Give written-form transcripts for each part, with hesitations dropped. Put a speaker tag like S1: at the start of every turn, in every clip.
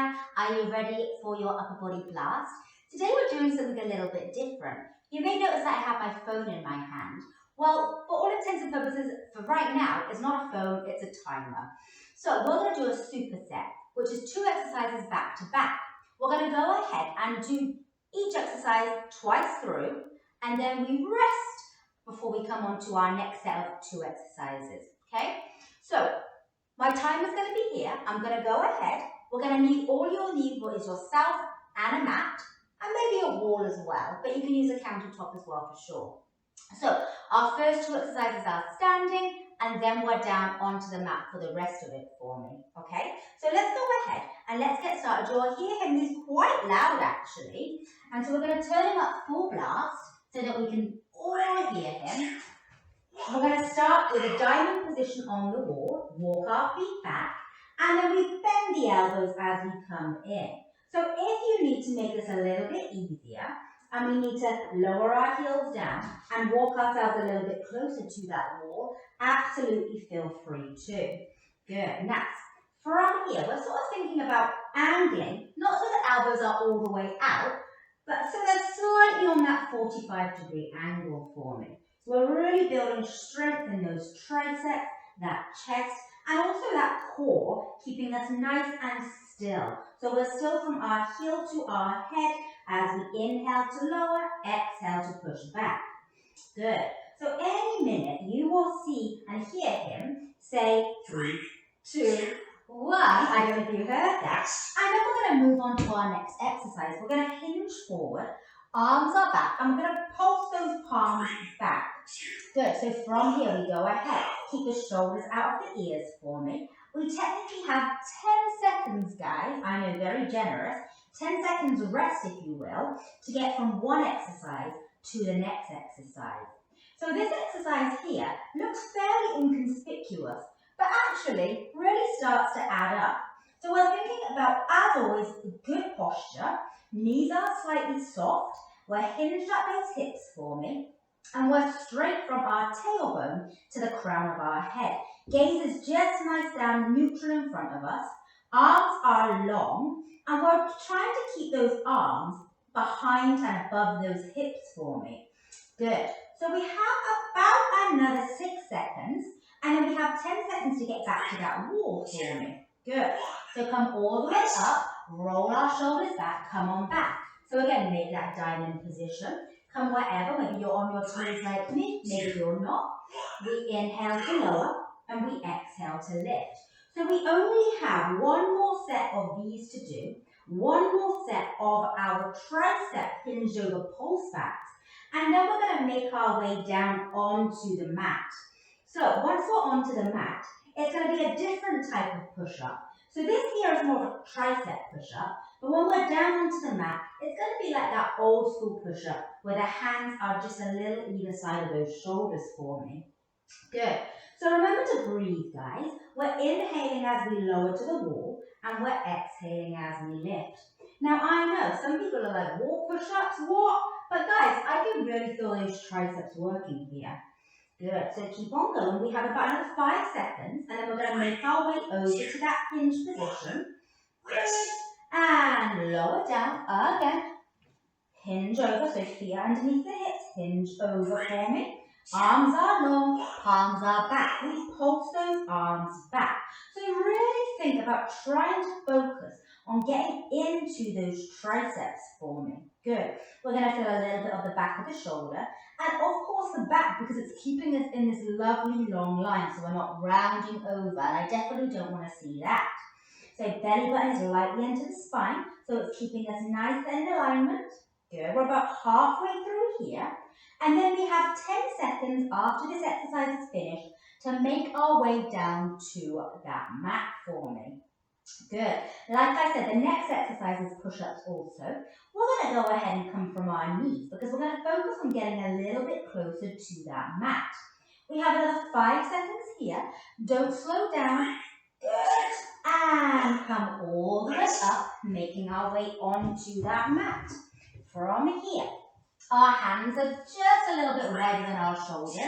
S1: there. Are you ready for your upper body blast? Today we're doing something a little bit different. You may notice that I have my phone in my hand. Well, for all intents and purposes, for right now, it's not a phone, it's a timer. So we're going to do a superset, which is 2 exercises back to back. We're going to go ahead and do each exercise twice through, and then we rest before we come on to our next set of 2 exercises, okay? So, my timer's going to be here. I'm going to go ahead. We're going to need, all you'll need is yourself and a mat, and maybe a wall as well, but you can use a countertop as well for sure. So, our first 2 exercises are standing, and then we're down onto the mat for the rest of it for me, okay? So let's go ahead and let's get started. You'll hear him, he's quite loud actually, and so we're going to turn him up full blast so that we can all hear him. We're going to start with a diamond position on the wall, walk our feet back, and then we bend the elbows as we come in. So if you need to make this a little bit easier, and we need to lower our heels down and walk ourselves a little bit closer to that wall, absolutely feel free to. Good. Now, from here, we're sort of thinking about angling, not so the elbows are all the way out, but so they're slightly on that 45-degree angle for me. So we're really building strength in those triceps, that chest, and also that core, keeping us nice and still. So we're still from our heel to our head as we inhale to lower, exhale to push back. Good. So any minute you will see and hear him say 3, 2, 1. I don't know if you heard that. And then we're going to move on to our next exercise. We're going to hinge forward, arms are back, and we're going to pulse those palms back. Good. So from here we go ahead. Keep the shoulders out of the ears for me. We technically have 10 seconds, guys. I know, very generous. 10 seconds rest, if you will, to get from one exercise to the next exercise. So this exercise here looks fairly inconspicuous, but actually really starts to add up. So we're thinking about, as always, good posture. Knees are slightly soft. We're hinged at those hips for me. And we're straight from our tailbone to the crown of our head. Gaze is just nice down, neutral in front of us. Arms are long, and we're trying to keep those arms behind and above those hips for me. Good. So we have about another 6 seconds, and then we have 10 seconds to get back to that wall for me. Good. So come all the way up, roll our shoulders back, come on back. So again, make that diamond position. Come wherever, maybe you're on your toes like me, maybe you're not. We inhale to lower, and we exhale to lift. So we only have one more set of these to do, one more set of our tricep hinged over pulse backs, and then we're going to make our way down onto the mat. So once we're onto the mat, it's going to be a different type of push-up. So this here is more of a tricep push-up, but when we're down onto the mat, it's going to be like that old school push-up where the hands are just a little either side of those shoulders for me. Good. So remember to breathe, guys. We're inhaling as we lower to the wall, and we're exhaling as we lift. Now, I know some people are like, wall push-ups, what? But guys, I can really feel those triceps working here. Good. So keep on going. We have about another 5 seconds, and then we're going to make our way over to that hinge position. Good. And lower down again. Hinge over, so feet underneath the hips. Hinge over for me. Arms are long, palms are back. We pulse those arms back. So really think about trying to focus on getting into those triceps for me. Good. We're going to feel a little bit of the back of the shoulder. And of course the back, because it's keeping us in this lovely long line, so we're not rounding over. And I definitely don't want to see that. So belly button is lightly into the spine, so it's keeping us nice and in alignment. Good. We're about halfway through here. And then we have 10 seconds after this exercise is finished to make our way down to that mat for me. Good. Like I said, the next exercise is push-ups also. We're going to go ahead and come from our knees because we're going to focus on getting a little bit closer to that mat. We have another 5 seconds here. Don't slow down. Good. And come all the way up, making our way onto that mat. From here, our hands are just a little bit wider than our shoulders.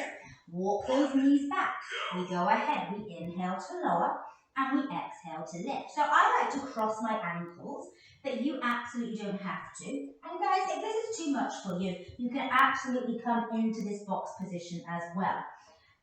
S1: Walk those knees back. We go ahead. We inhale to lower, and we exhale to lift. So I like to cross my ankles, but you absolutely don't have to. And guys, if this is too much for you, you can absolutely come into this box position as well.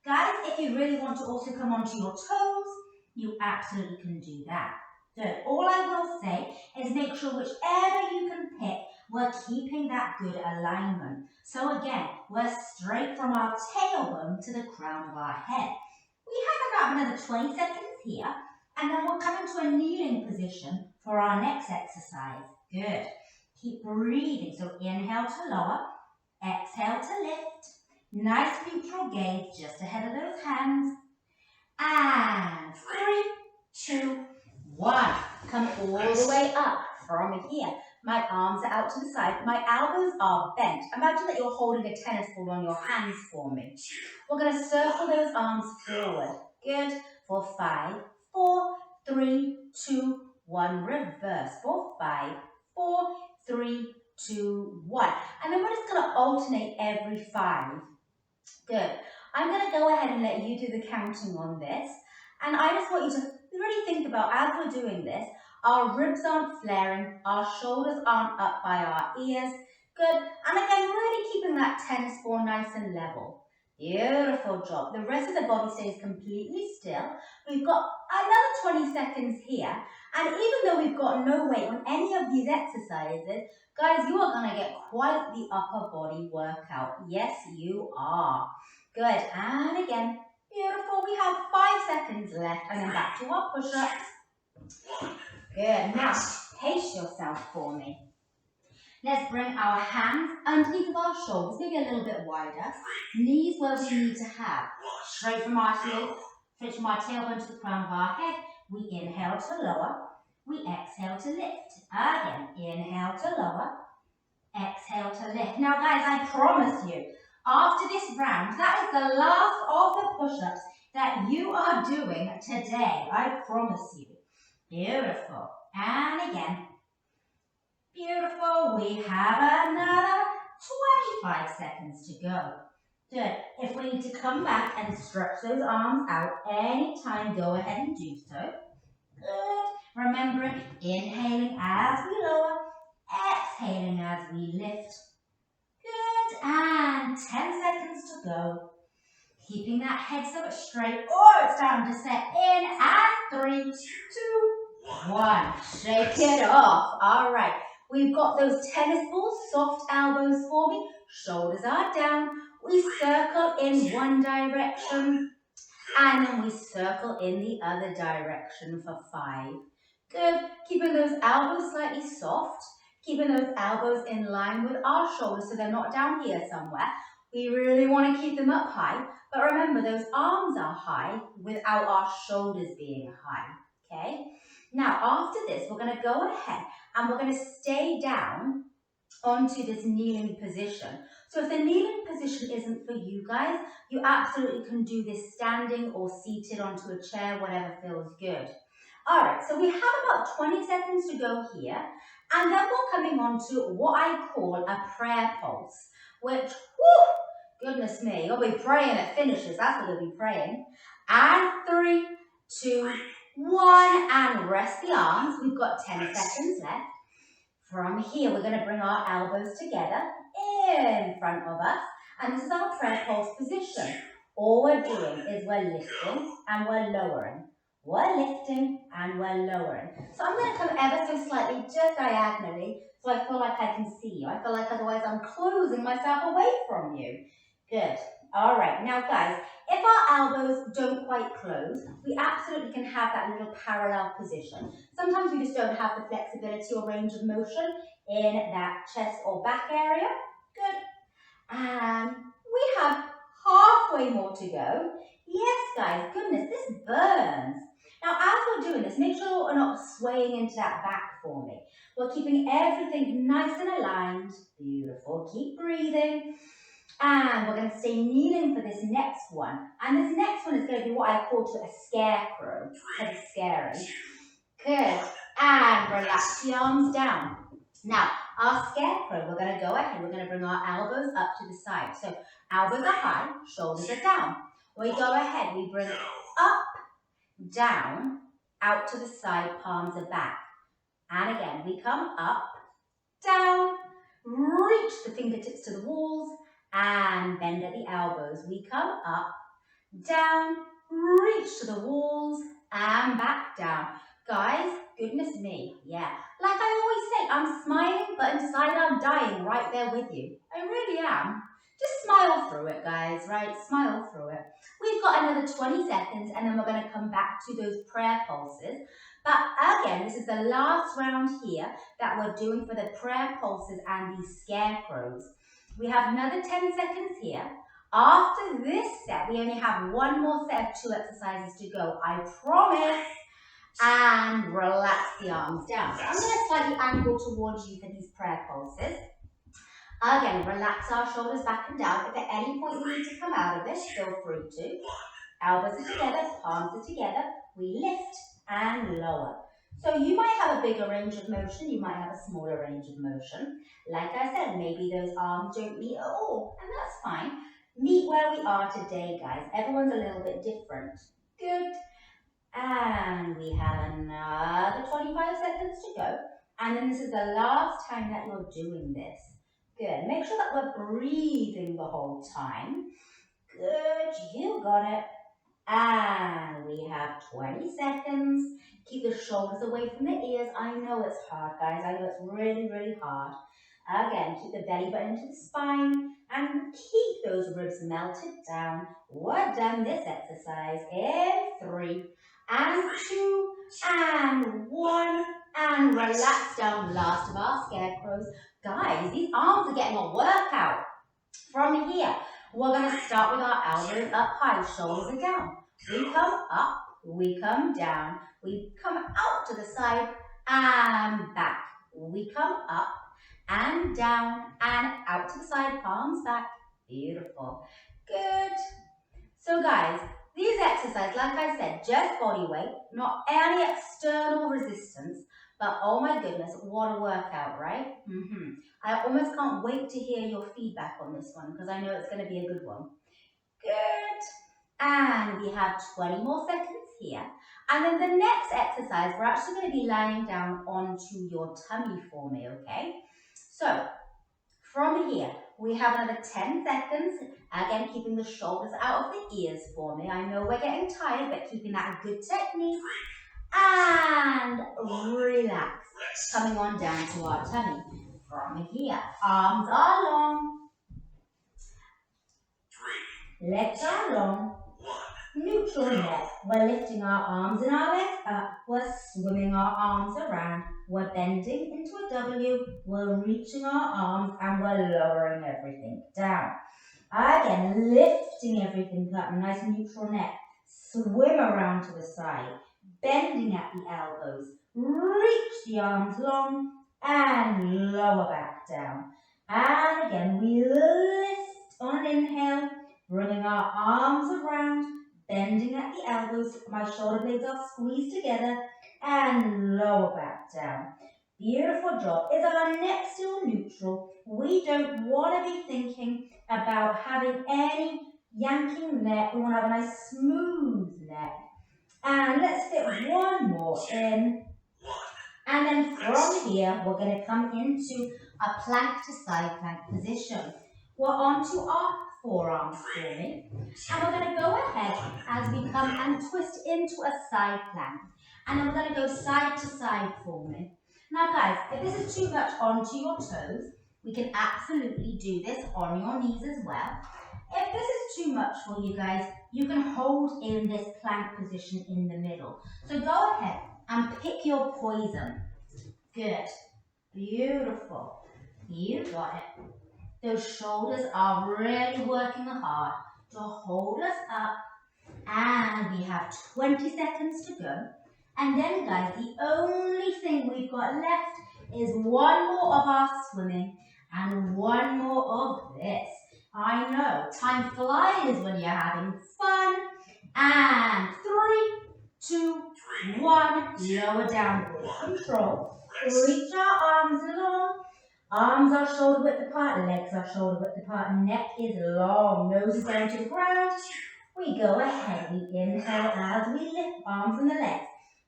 S1: Guys, if you really want to also come onto your toes, you absolutely can do that. Good. All I will say is make sure whichever you can pick, we're keeping that good alignment. So again, we're straight from our tailbone to the crown of our head. We have about another 20 seconds here, and then we'll come into a kneeling position for our next exercise. Good. Keep breathing. So inhale to lower, exhale to lift. Nice neutral gaze just ahead of those hands. And 3, 2, 1. Come all the way up from here. My arms are out to the side. My elbows are bent. Imagine that you're holding a tennis ball on your hands for me. We're going to circle those arms forward. Good. For 5, 4, 3, 2, 1. Reverse. For 5, 4, 3, 2, 1. And then we're just going to alternate every 5. Good. I'm going to go ahead and let you do the counting on this. And I just want you to really think about, as we're doing this, our ribs aren't flaring, our shoulders aren't up by our ears. Good. And again, really keeping that tennis ball nice and level. Beautiful job. The rest of the body stays completely still. We've got another 20 seconds here. And even though we've got no weight on any of these exercises, guys, you are going to get quite the upper body workout. Yes, you are. Good. And again, beautiful. We have 5 seconds left. And then back to our push-ups. Good. Now, pace yourself for me. Let's bring our hands underneath of our shoulders, maybe a little bit wider. Knees where we need to have. Straight from our heels, straight from our tailbone to the crown of our head. We inhale to lower. We exhale to lift. Again, inhale to lower. Exhale to lift. Now, guys, I promise you, after this round, that is the last of the push-ups that you are doing today. I promise you. Beautiful. And again. Beautiful. We have another 25 seconds to go. Good. If we need to come back and stretch those arms out anytime, go ahead and do so. Good. Remembering, inhaling as we lower, exhaling as we lift. Good. And 10 seconds to go. Keeping that head so it's straight. Oh, it's time to set in. And 3, 2, 1. Shake it off. All right. We've got those tennis balls, soft elbows for me. Shoulders are down. We circle in one direction. And then we circle in the other direction for 5. Good. Keeping those elbows slightly soft. Keeping those elbows in line with our shoulders so they're not down here somewhere. We really want to keep them up high. But remember, those arms are high without our shoulders being high. Okay? Now, after this, we're going to go ahead and we're going to stay down onto this kneeling position. So if the kneeling position isn't for you guys, you absolutely can do this standing or seated onto a chair, whatever feels good. All right, so we have about 20 seconds to go here, and then we're coming on to what I call a prayer pulse, which, goodness me, you'll be praying it finishes. That's what you'll be praying. And 3, 2, 1, and rest the arms. We've got 10 seconds left. From here, we're going to bring our elbows together in front of us. And this is our prayer pulse position. All we're doing is we're lifting and we're lowering. We're lifting and we're lowering. So I'm going to come ever so slightly, just diagonally, so I feel like I can see you. I feel like otherwise I'm closing myself away from you. Good. All right. Now, guys, if our elbows don't quite close, we absolutely can have that little parallel position. Sometimes we just don't have the flexibility or range of motion in that chest or back area. Good. And we have halfway more to go. Yes, guys, goodness, this burns. Now, as we're doing this, make sure we're not swaying into that back for me. We're keeping everything nice and aligned. Beautiful. Keep breathing. And we're going to stay kneeling for this next one. And this next one is going to be what I call a scarecrow. Because it's scary. Good. And relax the arms down. Now, our scarecrow, we're going to go ahead. We're going to bring our elbows up to the side. So, elbows are high, shoulders are down. We go ahead. We bring it up, down, out to the side, palms are back. And again, we come up, down, reach the fingertips to the walls, and bend at the elbows. We come up, down, reach to the walls, and back down. Guys, goodness me, yeah. Like I always say, I'm smiling, but inside I'm dying right there with you. I really am. Just smile through it, guys, right? Smile through it. We've got another 20 seconds, and then we're going to come back to those prayer pulses. But again, this is the last round here that we're doing for the prayer pulses and these scarecrows. We have another 10 seconds here. After this set, we only have one more set of 2 exercises to go, I promise. And relax the arms down. So I'm going to slightly angle towards you for these prayer pulses. Again, relax our shoulders back and down. If at any point you need to come out of this, feel free to. Elbows are together, palms are together. We lift and lower. So you might have a bigger range of motion, you might have a smaller range of motion. Like I said, maybe those arms don't meet at all, and that's fine. Meet where we are today, guys. Everyone's a little bit different. Good. And we have another 25 seconds to go. And then this is the last time that you're doing this. Good. Make sure that we're breathing the whole time. Good. You got it. And we have 20 seconds. Keep the shoulders away from the ears. I know it's hard, guys. I know it's really, really hard. Again, keep the belly button to the spine and keep those ribs melted down. We're done this exercise in 3 and 2 and 1 and relax down. Last of our scarecrows. Guys, these arms are getting a workout. From here, we're going to start with our elbows up high, shoulders are down. We come up, we come down, we come out to the side and back. We come up and down and out to the side, palms back. Beautiful. Good. So guys, these exercises, like I said, just body weight, not any external resistance, but oh my goodness, what a workout, right? I almost can't wait to hear your feedback on this one because I know it's going to be a good one. Good. And we have 20 more seconds here. And then the next exercise, we're actually going to be lying down onto your tummy for me, okay? So, from here, we have another 10 seconds. Again, keeping the shoulders out of the ears for me. I know we're getting tired, but keeping that good technique. And relax. Coming on down to our tummy. From here, arms are long. Legs are long. Neutral neck. We're lifting our arms and our legs up. We're swimming our arms around. We're bending into a W. We're reaching our arms and we're lowering everything down. Again, lifting everything up. Nice neutral neck. Swim around to the side. Bending at the elbows. Reach the arms long and lower back down. And again, we lift on an inhale, bringing our arms around, bending at the elbows. My shoulder blades are squeezed together and lower back down. Beautiful job. Is our neck still neutral? We don't want to be thinking about having any yanking neck. We want to have a nice smooth neck. And let's fit one more in. And then from here, we're going to come into a plank to side plank position. We're onto our forearms for me. And we're going to go ahead as we come and twist into a side plank. And then we're going to go side to side for me. Now guys, if this is too much onto your toes, we can absolutely do this on your knees as well. If this is too much for you guys, you can hold in this plank position in the middle. So go ahead and pick your poison. Good. Beautiful. You got it. Those shoulders are really working hard to hold us up. And we have 20 seconds to go. And then guys, the only thing we've got left is one more of our swimming and one more of this. I know, time flies when you're having fun. And 3, 2, 1, lower down with control. Reach our arms long. Arms are shoulder width apart, legs are shoulder width apart, neck is long, nose is down to the ground. We go ahead, we inhale as we lift arms and the legs.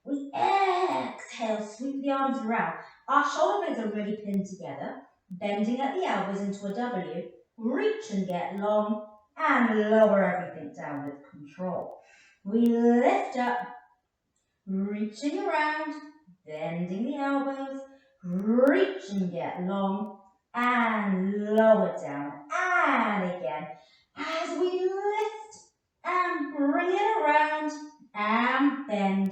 S1: We exhale, sweep the arms around. Our shoulder blades are really pinned together, bending at the elbows into a W. Reach and get long and lower everything down with control. We lift up, reaching around, bending the elbows, reach and get long and lower down. And again, as we lift and bring it around and bend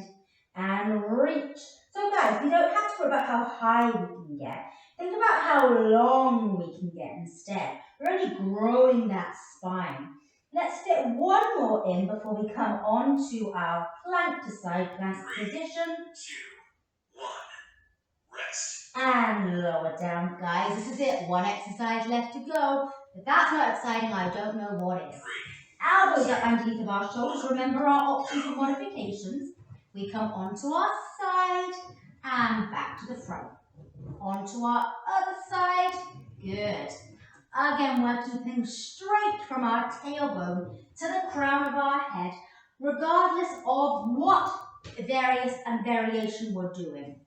S1: and reach. So guys, we don't have to worry about how high we can get. Think about how long we can get instead. We're only growing that spine. Let's fit one more in before we come on to our plank to side plank position. 3, 2, 1, rest. And lower down. Guys, this is it. One exercise left to go. If that's not exciting, I don't know what is. Elbows up underneath of our shoulders. Remember our options for modifications. We come onto our side and back to the front. Onto our other side. Good. Again, we're keeping straight from our tailbone to the crown of our head, regardless of what variation we're doing.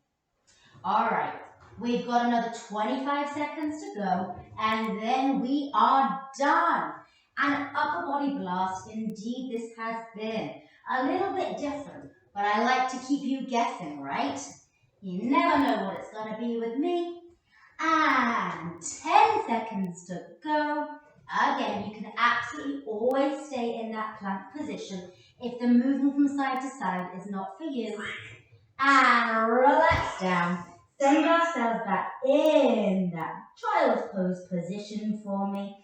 S1: All right, we've got another 25 seconds to go, and then we are done. An upper body blast, indeed this has been. A little bit different, but I like to keep you guessing, right? You never know what it's going to be with me. And 10 seconds to go. Again, you can absolutely always stay in that plank position if the movement from side to side is not for you. And relax down. Send ourselves back in that child's pose position for me.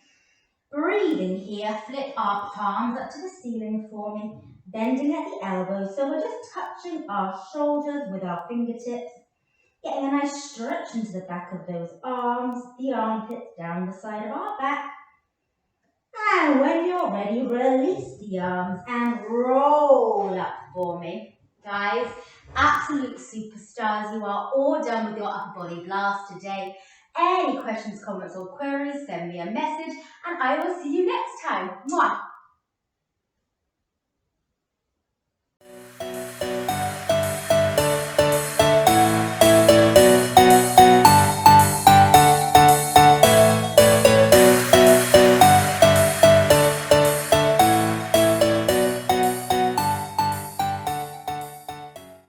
S1: Breathing here, flip our palms up to the ceiling for me. Bending at the elbows, so we're just touching our shoulders with our fingertips. Getting a nice stretch into the back of those arms, the armpits down the side of our back. And when you're ready, release the arms and roll up for me. Guys, absolute superstars. You are all done with your upper body blast today. Any questions, comments or queries, send me a message and I will see you next time. Mwah!